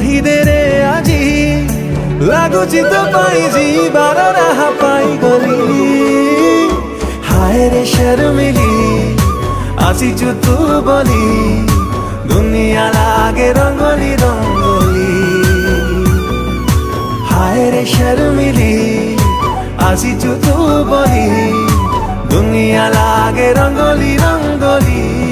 କହିଦେରେ ଆଜି ଲାଗୁଛି ତ ପାଇଛି ବାର ରାହା ପାଇଗଲି ହାୟ ରେ ଶର୍ମିଲି ଆସିଛୁ ତୁ ବୋଲି ଦୁନିଆ ଲାଗେ ରଙ୍ଗୋଲି ରଙ୍ଗୋଲି हाय रे शर्मिली आसी तू बोली दुनिया लागे रंगोली रंगोली।